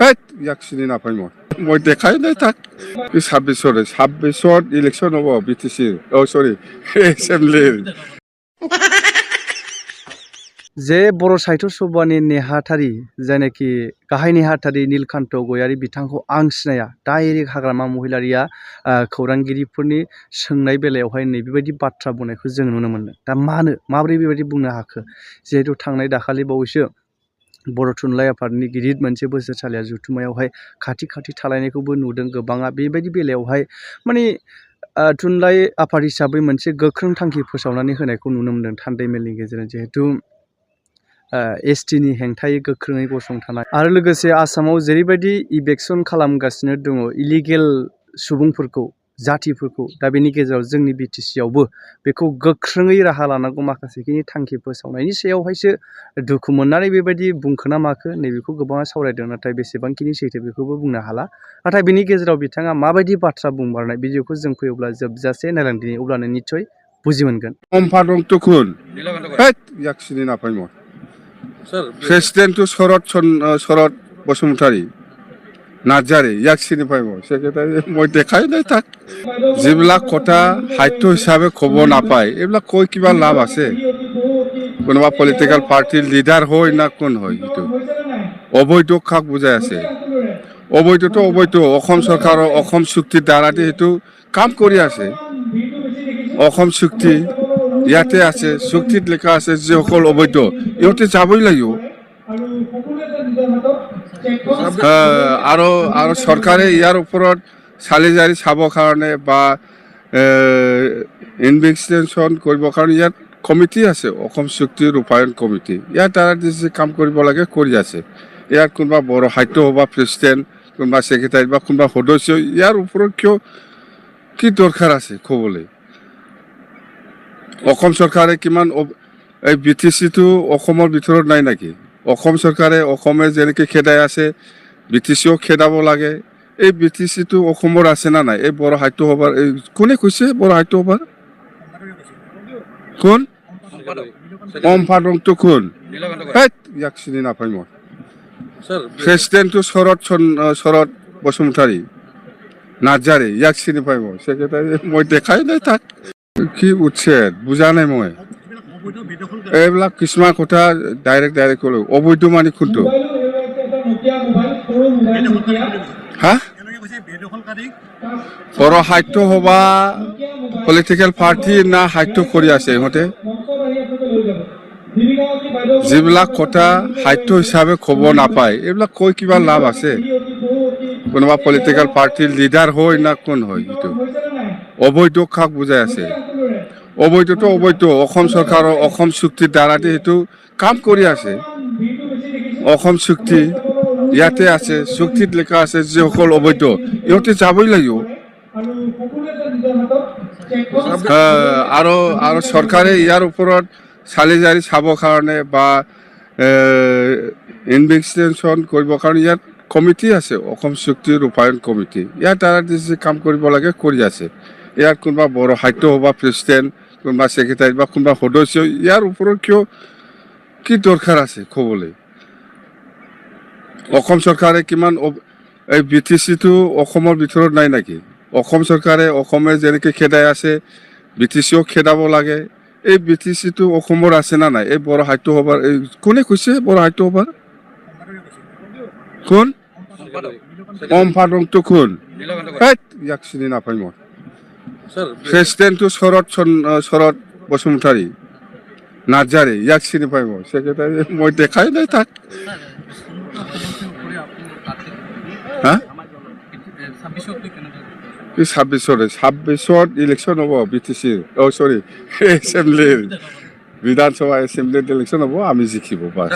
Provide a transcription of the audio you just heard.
হেৎ ইয়াক চিনি নাপাই মই দেখাই নাই তাক 26 ইলেকশ্যন হ'ব বিটিচিৰ সৰি এছেম্বলিৰ जे बर' साहित्य सभानि नेहाथारि जायनाखि गाहाय नेहाथारि नीलकान्त गयारी बिथांखौ आं सिनाया डाइरेक्ट हाग्रामा महिलारिया खौरांगिरिफोरनि सोंनाय बेलायावहाय नैबेबायदि बाथ्रा बुंनायखौ जों नुनो मोनदों। दा माबोरै बेबायदि बुंनो हाखो? जिहेतु थांनाय दाखालि बावैसो बर' थुनलाइ आफादनि गिदिर मोनसे बोसोरसालिया जथुम्मायावहाय खाथि थालायनायखौबो नुदों गोबाङा। बेबायदि बेलायावहाय माने थुनलाइ आफाद हिसाबै मोनसे गोख्रों थांखि फोसावनानै होनायखौ नुनो मोनदों थान्दै मेलनि गेजेरजों। जिहेतु एसटिनि हेंथायै गोख्रोङै गसंथानाय आरो लोगोसे आसामाव जेरैबायदि इभेक्सन खालामगासिनो दङ इलिगेल सुबुंफोरखौ जातिफोरखौ, दा बेनि गेजेराव जोंनि बिटिसियावबो बेखौ गोख्रोङै राहा लानांगौ माखासेखिनि थांखि फोसावनायनि सायावहायसो दुखु मोननानै बेबायदि बुंखोना माखो नैबेखौ गोबाङा सावरायदों, नाथाय बेसेबांखिनि सैथो बेखौबो बुंनो हाला। नाथाय बेनि गेजेराव बिथाङा माबायदि बाथ्रा बुंमारनाय भिडिअखौ जों फैयोब्ला जोबजासे नायलांदिनि, अब्लानो निस्सय बुजि मोनगोन। सम्पादक तुकुन हेৎ ইয়াক চিনি নাপাই মই প্রেসিডেন্ট শরৎ বসুমতাৰী নাৰ্জাৰী ইয়াক চিনি পাই মই দেখাই নাই তাক। যিবিলাক কথা সাহিত্য হিচাপে ক'ব নাপায় এইবিলাক কৈ কিবা লাভ আছে? কোনোবা পলিটিকেল পাৰ্টিৰ লিডাৰ হয় না কোন হয়? সেইটো অবৈধ কাক বুজাই আছে? অবৈধটো অবৈধ, অসম চৰকাৰৰ অসম চুক্তিৰ দ্বাৰাদি সেইটো কাম কৰি আছে। অসম চুক্তি ইয়াতে আছে, চুক্তিত লেখা আছে যিসকল অবৈধ ইহঁতে যাবই লাগিব। আৰু চৰকাৰে ইয়াৰ ওপৰত চালি জাৰি চাবৰ কাৰণে বা ইনভেষ্টিগেশ্যন কৰিবৰ কাৰণে ইয়াত কমিটি আছে, অসম চুক্তি ৰূপায়ণ কমিটি। ইয়াৰ দ্বাৰা যি কাম কৰিব লাগে কৰি আছে। ইয়াত কোনোবা বড়ো সাহিত্য সভা প্ৰেচিডেণ্ট, কোনোবা ছেক্ৰেটাৰী বা কোনোবা সদস্য, ইয়াৰ ওপৰত কি দৰকাৰ আছে ক'বলৈ? অসম চৰকাৰে কিমান এই বিটিচিটো অসমৰ ভিতৰত নাই নেকি? অসম চৰকাৰে অসমে যেনেকৈ খেদাই আছে বিটিচিও খেদাব লাগে। এই বিটিচিটো অসমৰ আছে না নাই? এই বড়ো সাহিত্য সভাৰ কোনে কৈছে? বড়ো সাহিত্য সভাৰ কোন সম্পাদকটো কোন? হেৎ ইয়াক চিনি নাপাই মই প্ৰেচিডেণ্টটো শৰৎ বসুমতাৰী নাৰ্জাৰী ইয়াক চিনি পাই মই ছেক্ৰেটাৰী মই দেখাই নাই তাক। কি উচ্ছেদ বুজা নাই মই। এইবিলাক কিছুমান কথা ডাইৰেক্ট ক'লো। অবৈধ মানে কোনটো? হা? বড়ো সাহিত্য সভা পলিটিকেল পাৰ্টি না সাহিত্য কৰি আছে ইহঁতে? যিবিলাক কথা সাহিত্য হিচাপে ক'ব নাপায় এইবিলাক কৈ কিবা লাভ আছে? কোনোবা পলিটিকেল পাৰ্টিৰ লিডাৰ হয় না কোন হয়? সেইটো অবৈধ কাক বুজাই আছে? অবৈধটো অবৈধ, অসম চৰকাৰৰ অসম চুক্তিৰ দ্বাৰাদি সেইটো কাম কৰি আছে। অসম চুক্তি ইয়াতে আছে, চুক্তিত লেখা আছে যিসকল অবৈধ ইহঁতে যাবই লাগিব। আৰু চৰকাৰে ইয়াৰ ওপৰত চালি জাৰি চাবৰ কাৰণে বা ইনভেষ্টিগেশ্যন কৰিবৰ কাৰণে ইয়াত কমিটি আছে, অসম চুক্তি ৰূপায়ণ কমিটি। ইয়াৰ দ্বাৰা যি কাম কৰিব লাগে কৰি আছে। ইয়াত কোনোবা বড়ো সাহিত্য সভা প্ৰেচিডেণ্ট, কোনোবা ছেক্ৰেটাৰী বা কোনোবা সদস্য, ইয়াৰ ওপৰত কি দৰকাৰ আছে ক'বলৈ? অসম চৰকাৰে কিমান এই বিটিচিটো অসমৰ ভিতৰত নাই নেকি? অসম চৰকাৰে অসমে যেনেকৈ খেদাই আছে বিটিচিও খেদাব লাগে। এই বিটিচিটো অসমৰ আছে না নাই? এই বড়ো সাহিত্য সভাৰ কোনে কৈছে? বড়ো সাহিত্য সভাৰ কোন সম্পাদকটো কোন? হেৎ ইয়াক চিনি নাপাই মই প্ৰেচিডেণ্টটো শৰৎ বসুমতাৰী নাৰ্জাৰী ইয়াক চিনি পাই মই ছেক্ৰেটাৰী মই দেখাই নাই তাক। হা? 26 ইলেকশ্যন হ'ব বিটিচিৰ সৰি এছেম্বলিৰ বিধানসভা এছেম্বলিৰ ইলেকশ্যন হ'ব, আমি জিকিব বাছ।